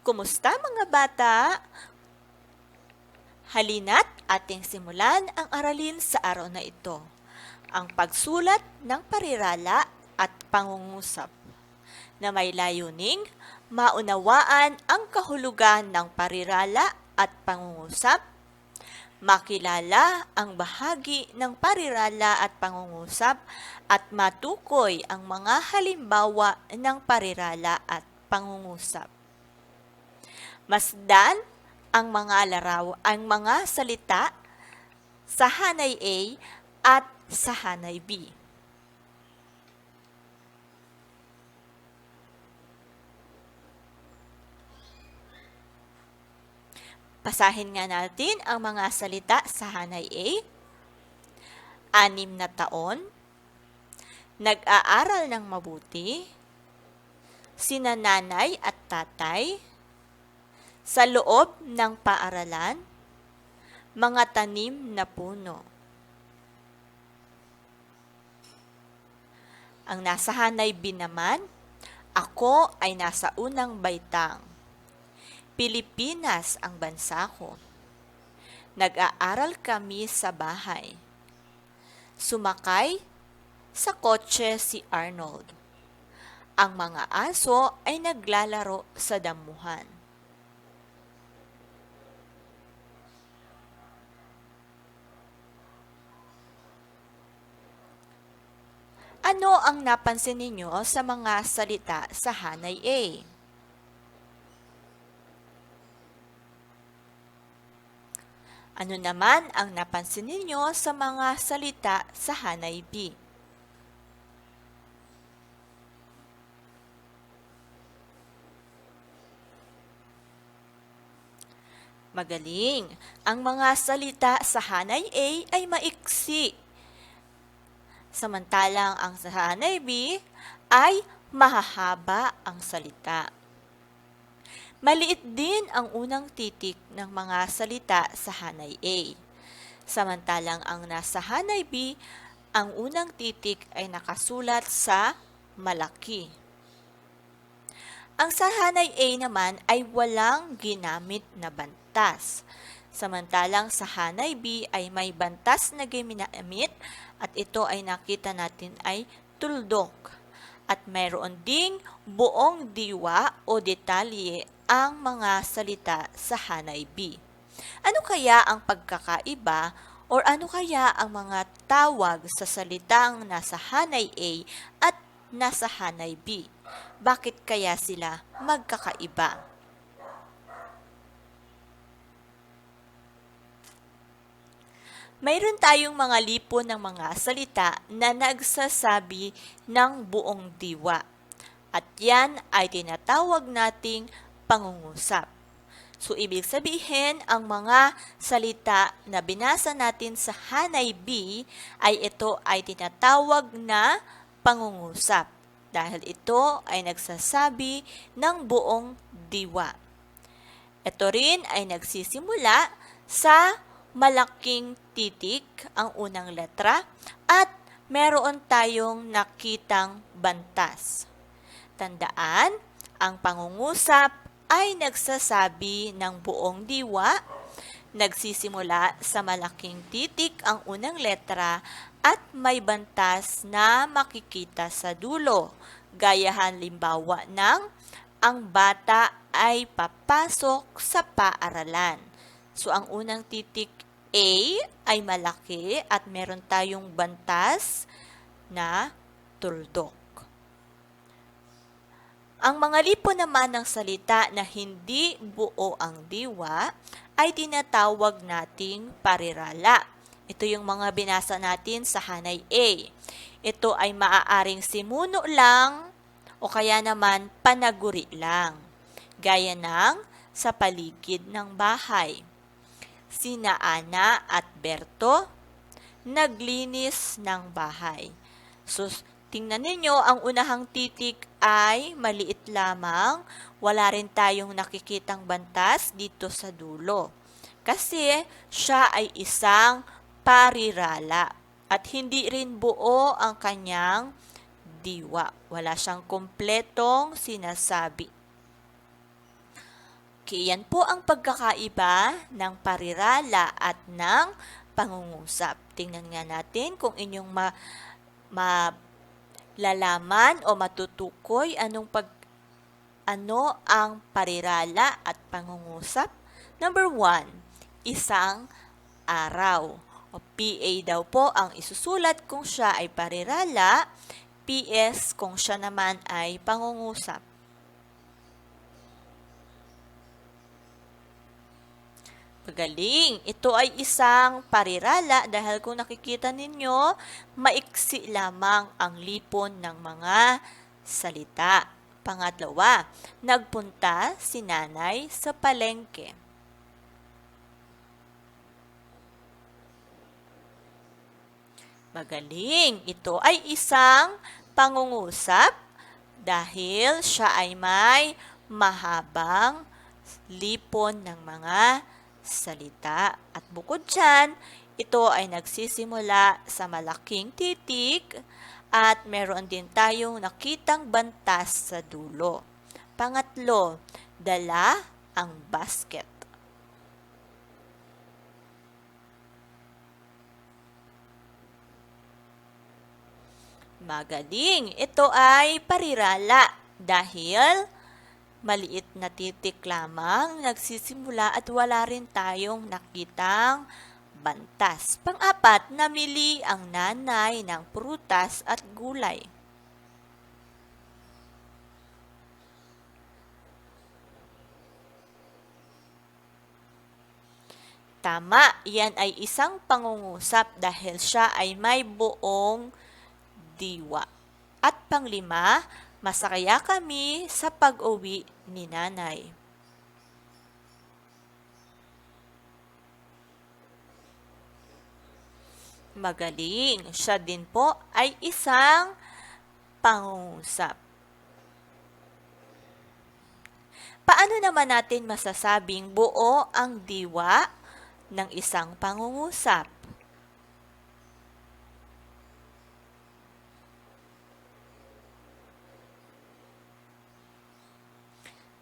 Kumusta mga bata? Halina't ating simulan ang aralin sa araw na ito, ang pagsulat ng parirala at pangungusap, na may layuning maunawaan ang kahulugan ng parirala at pangungusap, makilala ang bahagi ng parirala at pangungusap, at matukoy ang mga halimbawa ng parirala at pangungusap. Masdan ang mga salita sa hanay A at sa hanay B. Basahin nga natin ang mga salita sa hanay A. 6 na taon, nag-aaral ng mabuti, sina nanay at tatay, sa loob ng paaralan, mga tanim na puno. Ang nasa hanay B naman, ako ay nasa unang baitang. Pilipinas ang bansa ko. Nag-aaral kami sa bahay. Sumakay sa kotse si Arnold. Ang mga aso ay naglalaro sa damuhan. Ano ang napansin ninyo sa mga salita sa hanay A? Ano naman ang napansin ninyo sa mga salita sa hanay B? Magaling! Ang mga salita sa hanay A ay maiksi. Samantalang ang sa hanay B ay mahahaba ang salita. Maliit din ang unang titik ng mga salita sa hanay A. Samantalang ang nasa hanay B, ang unang titik ay nakasulat sa malaki. Ang sa hanay A naman ay walang ginamit na bantas. Samantalang sa hanay B ay may bantas na ginamit at ito ay nakita natin ay tuldok. At mayroon ding buong diwa o detalye ang mga salita sa hanay B. Ano kaya ang pagkakaiba o ano kaya ang mga tawag sa salitang nasa hanay A at nasa hanay B? Bakit kaya sila magkakaiba? Mayroon tayong mga lipo ng mga salita na nagsasabi ng buong diwa. At yan ay tinatawag nating pangungusap. So, ibig sabihin, ang mga salita na binasa natin sa hanay B ay ito ay tinatawag na pangungusap. Dahil ito ay nagsasabi ng buong diwa. Ito rin ay nagsisimula sa malaking titik, ang unang letra, at meron tayong nakitang bantas. Tandaan, ang pangungusap ay nagsasabi ng buong diwa, nagsisimula sa malaking titik ang unang letra, at may bantas na makikita sa dulo. Gaya halimbawa ng ang bata ay papasok sa paaralan. So, ang unang titik A ay malaki at meron tayong bantas na tuldok. Ang mga lipo naman ng salita na hindi buo ang diwa ay tinatawag nating parirala. Ito yung mga binasa natin sa hanay A. Ito ay maaaring simuno lang o kaya naman panaguri lang. Gaya ng sa paligid ng bahay. Sina Ana at Berto naglinis ng bahay. So, tingnan ninyo, ang unahang titik ay maliit lamang. Wala rin tayong nakikitang bantas dito sa dulo. Kasi siya ay isang parirala at hindi rin buo ang kanyang diwa. Wala siyang kumpletong sinasabi. Okay, yan po ang pagkakaiba ng parirala at ng pangungusap. Tingnan nga natin kung inyong malalaman o matutukoy ano ang parirala at pangungusap. Number 1, isang araw. O PA daw po ang isusulat kung siya ay parirala, PS kung siya naman ay pangungusap. Magaling! Ito ay isang parirala dahil kung nakikita ninyo, maiksi lamang ang lipon ng mga salita. Pangatlawa, nagpunta si nanay sa palengke. Magaling! Ito ay isang pangungusap dahil siya ay may mahabang lipon ng mga salita. At bukod dyan, ito ay nagsisimula sa malaking titik at meron din tayong nakitang bantas sa dulo. Pangatlo, dala ang basket. Magaling! Ito ay parirala dahil maliit na titik lamang nagsisimula at wala rin tayong nakitang bantas. Pang-apat, namili ang nanay ng prutas at gulay. Tama, yan ay isang pangungusap dahil siya ay may buong diwa. At panglima, masakaya kami sa pag-uwi ni nanay. Magaling, siya din po ay isang pangungusap. Paano naman natin masasabing buo ang diwa ng isang pangungusap?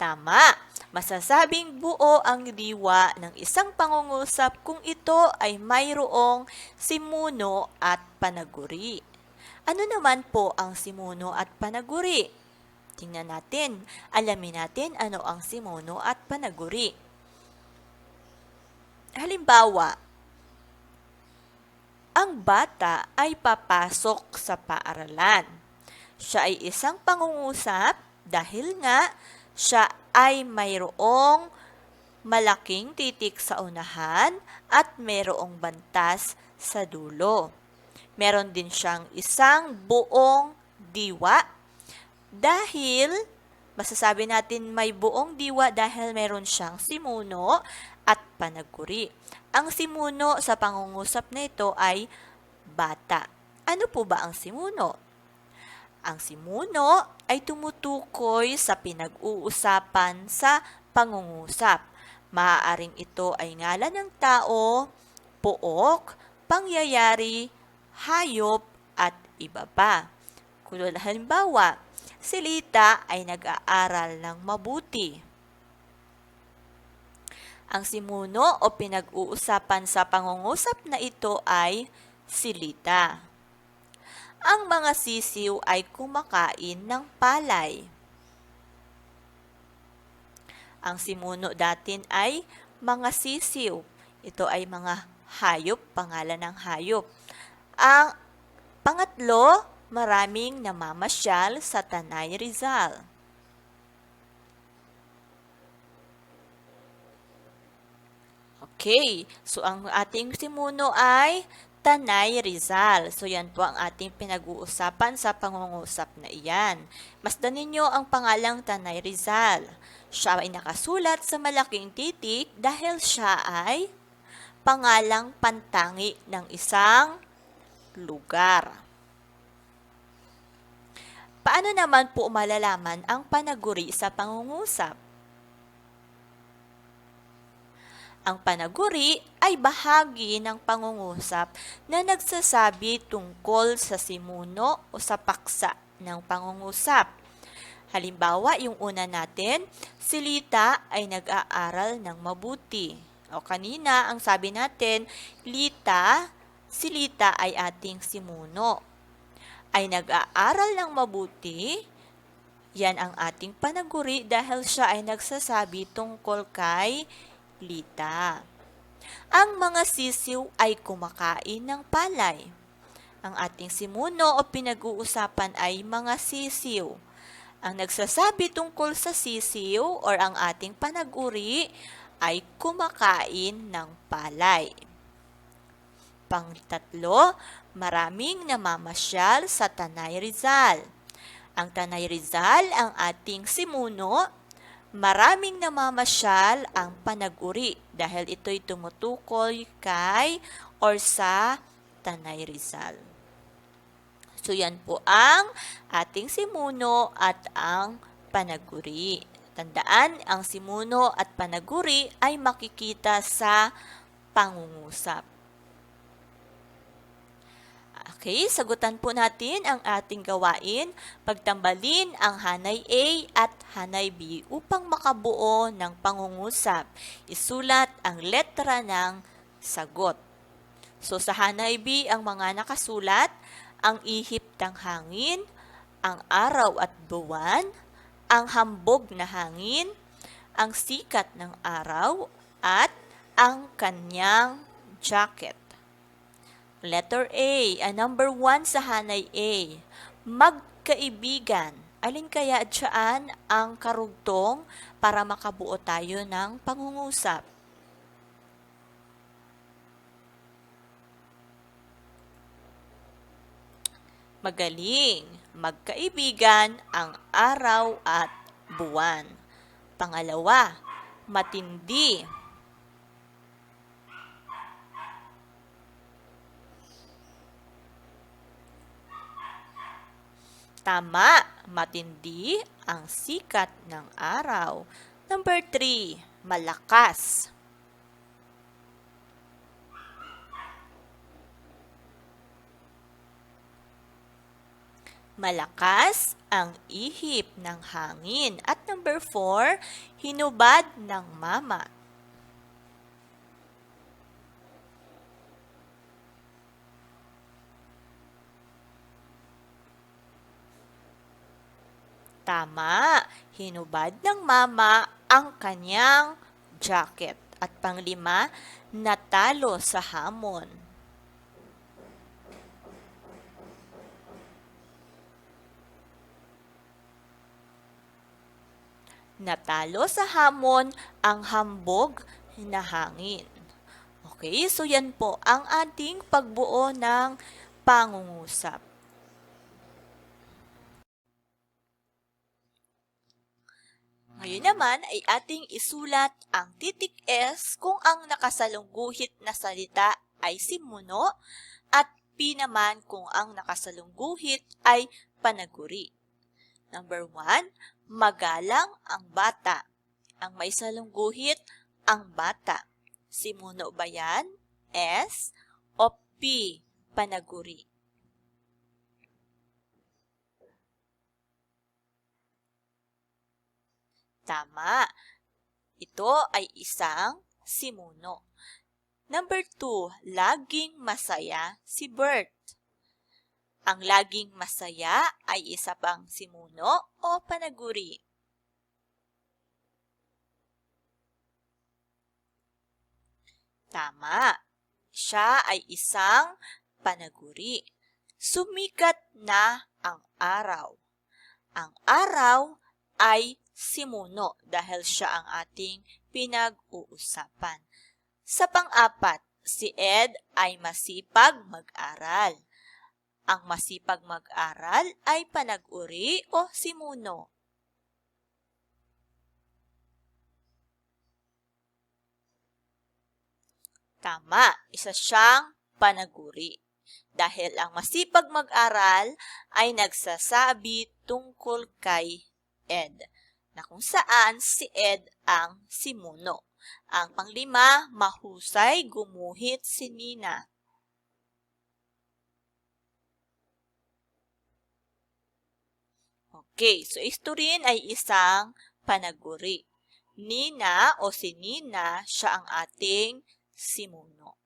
Tama! Masasabing buo ang diwa ng isang pangungusap kung ito ay mayroong simuno at panaguri. Ano naman po ang simuno at panaguri? Tingnan natin, alamin natin ano ang simuno at panaguri. Halimbawa, ang bata ay papasok sa paaralan. Siya ay isang pangungusap dahil nga siya ay mayroong malaking titik sa unahan at mayroong bantas sa dulo. Meron din siyang isang buong diwa dahil masasabi natin may buong diwa dahil meron siyang simuno at panaguri. Ang simuno sa pangungusap na ito ay bata. Ano po ba ang simuno? Ang simuno ay tumutukoy sa pinag-uusapan sa pangungusap. Maaaring ito ay ngalan ng tao, pook, pangyayari, hayop, at iba pa. Kung halimbawa, si Lita ay nag-aaral ng mabuti. Ang simuno o pinag-uusapan sa pangungusap na ito ay si Lita. Ang mga sisiw ay kumakain ng palay. Ang simuno natin ay mga sisiw. Ito ay mga hayop, pangalan ng hayop. Ang pangatlo, maraming namamasyal sa Tanay Rizal. Okay, so ang ating simuno ay Tanay Rizal. So yan po ang ating pinag-uusapan sa pangungusap na iyan. Masdan ninyo ang pangalang Tanay Rizal. Siya ay nakasulat sa malaking titik dahil siya ay pangalang pantangi ng isang lugar. Paano naman po malalaman ang panaguri sa pangungusap? Ang panaguri ay bahagi ng pangungusap na nagsasabi tungkol sa simuno o sa paksa ng pangungusap. Halimbawa, yung una natin, si Lita ay nag-aaral ng mabuti. O kanina, ang sabi natin, si Lita ay ating simuno. Ay nag-aaral ng mabuti, yan ang ating panaguri dahil siya ay nagsasabi tungkol kay Lita. Ang mga sisiw ay kumakain ng palay. Ang ating simuno o pinag-uusapan ay mga sisiw. Ang nagsasabi tungkol sa sisiw or ang ating panaguri ay kumakain ng palay. Pangtatlo, maraming namamasyal sa Tanay Rizal. Ang Tanay Rizal ang ating simuno. Maraming namamasyal ang panaguri dahil ito'y tumutukoy kay or sa Tanay Rizal. So yan po ang ating simuno at ang panaguri. Tandaan, ang simuno at panaguri ay makikita sa pangungusap. Okay, sagutan po natin ang ating gawain. Pagtambalin ang hanay A at hanay B upang makabuo ng pangungusap. Isulat ang letra ng sagot. So sa hanay B, ang mga nakasulat, ang ihip ng hangin, ang araw at buwan, ang hambog na hangin, ang sikat ng araw, at ang kanyang jacket. Letter A, number 1 sa hanay A, magkaibigan. Alin kaya dyan ang karugtong para makabuo tayo ng pangungusap? Magaling, magkaibigan ang araw at buwan. Pangalawa, matindi. Tama, matindi ang sikat ng araw. Number 3, malakas. Malakas ang ihip ng hangin. At number 4, hinubad ng mama. Tama, hinubad ng mama ang kanyang jacket. At panglima, natalo sa hamon. Natalo sa hamon ang hambog na hangin. Okay, so yan po ang ating pagbuo ng pangungusap. Ngayon naman ay ating isulat ang titik S kung ang nakasalungguhit na salita ay simuno at P naman kung ang nakasalungguhit ay panaguri. Number 1, magalang ang bata. Ang may salungguhit, ang bata. Simuno ba yan? S o P, panaguri? Tama. Ito ay isang simuno. Number 2, laging masaya si Bert. Ang laging masaya ay isa pang simuno o panaguri? Tama. Siya ay isang panaguri. Sumikat na ang araw. Ang araw ay simuno dahil siya ang ating pinag-uusapan. Sa pang-apat, si Ed ay masipag mag-aral. Ang masipag mag-aral ay panag-uri o simuno? Tama, isa siyang panaguri. Dahil ang masipag mag-aral ay nagsasabi tungkol kay Ed, na kung saan si Ed ang simuno. Ang panglima, mahusay gumuhit si Nina. Okay, so ito rin ay isang panaguri. Nina o si Nina, siya ang ating simuno.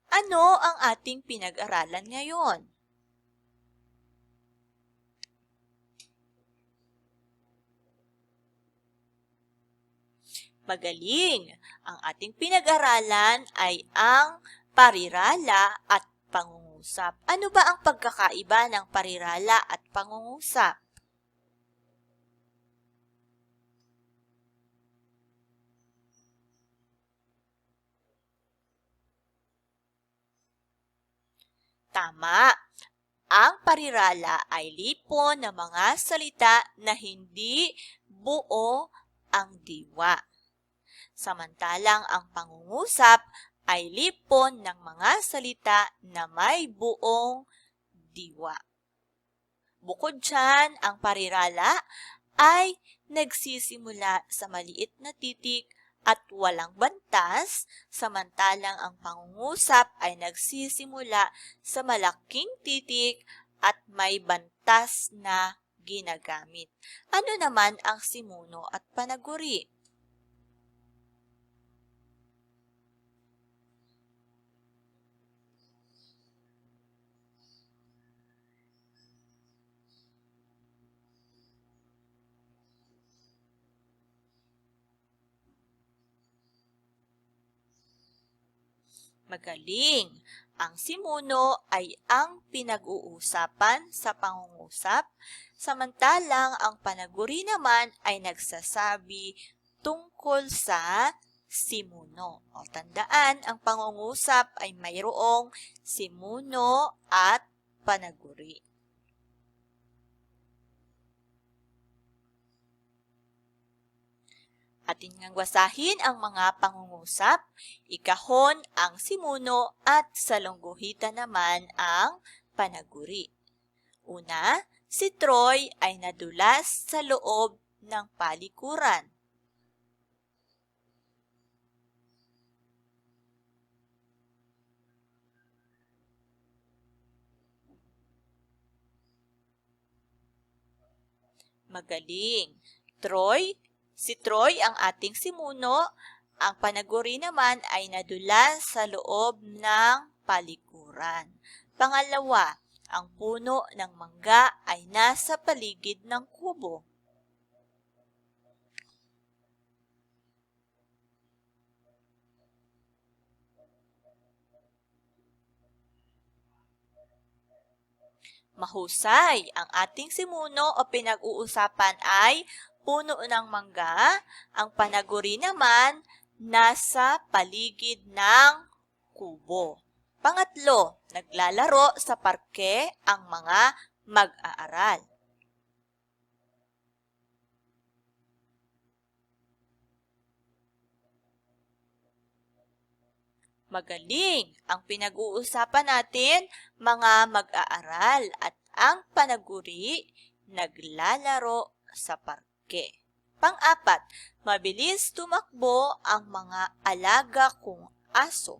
Ano ang ating pinag-aralan ngayon? Magaling! Ang ating pinag-aralan ay ang parirala at pangungusap. Ano ba ang pagkakaiba ng parirala at pangungusap? Tama! Ang parirala ay lipon ng mga salita na hindi buo ang diwa. Samantalang ang pangungusap ay lipon ng mga salita na may buong diwa. Bukod dyan, ang parirala ay nagsisimula sa maliit na titik at walang bantas, samantalang ang pangungusap ay nagsisimula sa malaking titik at may bantas na ginagamit. Ano naman ang simuno at panaguri? Magaling! Ang simuno ay ang pinag-uusapan sa pangungusap, samantalang ang panaguri naman ay nagsasabi tungkol sa simuno. O tandaan, ang pangungusap ay mayroong simuno at panaguri. Atin ngang basahin ang mga pangungusap, ikahon ang simuno at sa lungguhitan naman ang panaguri. Una, si Troy ay nadulas sa loob ng palikuran. Magaling! Si Troy ang ating simuno, ang panaguri naman ay nadulas sa loob ng palikuran. Pangalawa, ang puno ng mangga ay nasa paligid ng kubo. Mahusay! Ang ating simuno o pinag-uusapan ay puno ng mangga. Ang panaguri naman nasa paligid ng kubo. Pangatlo, naglalaro sa parke ang mga mag-aaral. Magaling! Ang pinag-uusapan natin, mga mag-aaral at ang panaguri, naglalaro sa parke. Pang-apat, mabilis tumakbo ang mga alaga kong aso.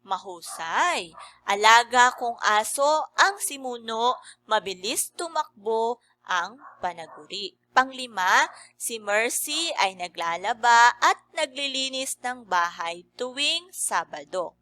Mahusay! Alaga kong aso ang simuno, mabilis tumakbo ang panaguri. Panglima, si Mercy ay naglalaba at naglilinis ng bahay tuwing Sabado.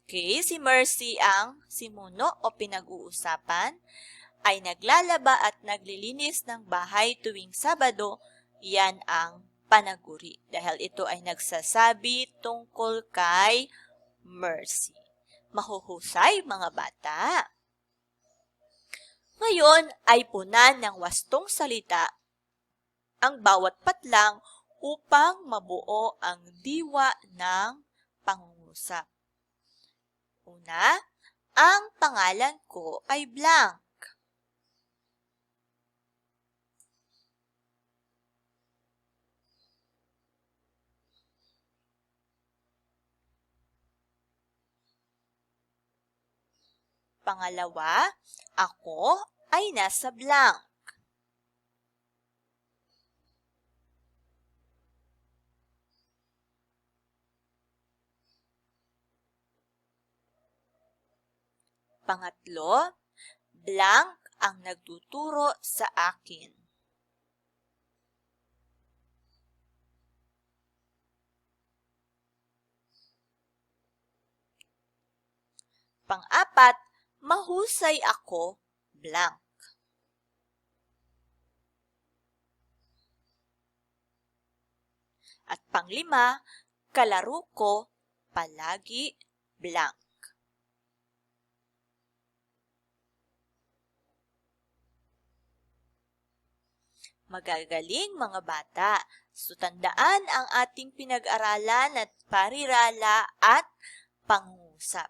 Okay, si Mercy ang simuno o pinag-uusapan ay naglalaba at naglilinis ng bahay tuwing Sabado, yan ang panaguri dahil ito ay nagsasabi tungkol kay Mercy. Mahuhusay mga bata! Ngayon ay punan ng wastong salita ang bawat patlang upang mabuo ang diwa ng pangungusap. Una, ang pangalan ko ay blank. Pangalawa, ako ay nasa blank. Pangatlo, blank ang nagtuturo sa akin. Pang-apat, mahusay ako, blank. At panglima, kalaro ko, palagi, blank. Magagaling mga bata, so tandaan ang ating pinag-aralan at parirala at pangungusap.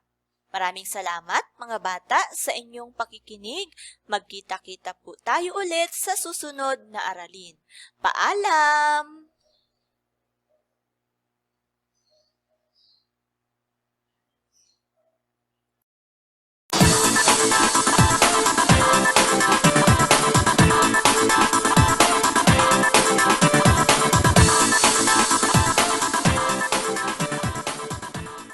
Maraming salamat mga bata sa inyong pakikinig. Magkita-kita po tayo ulit sa susunod na aralin. Paalam!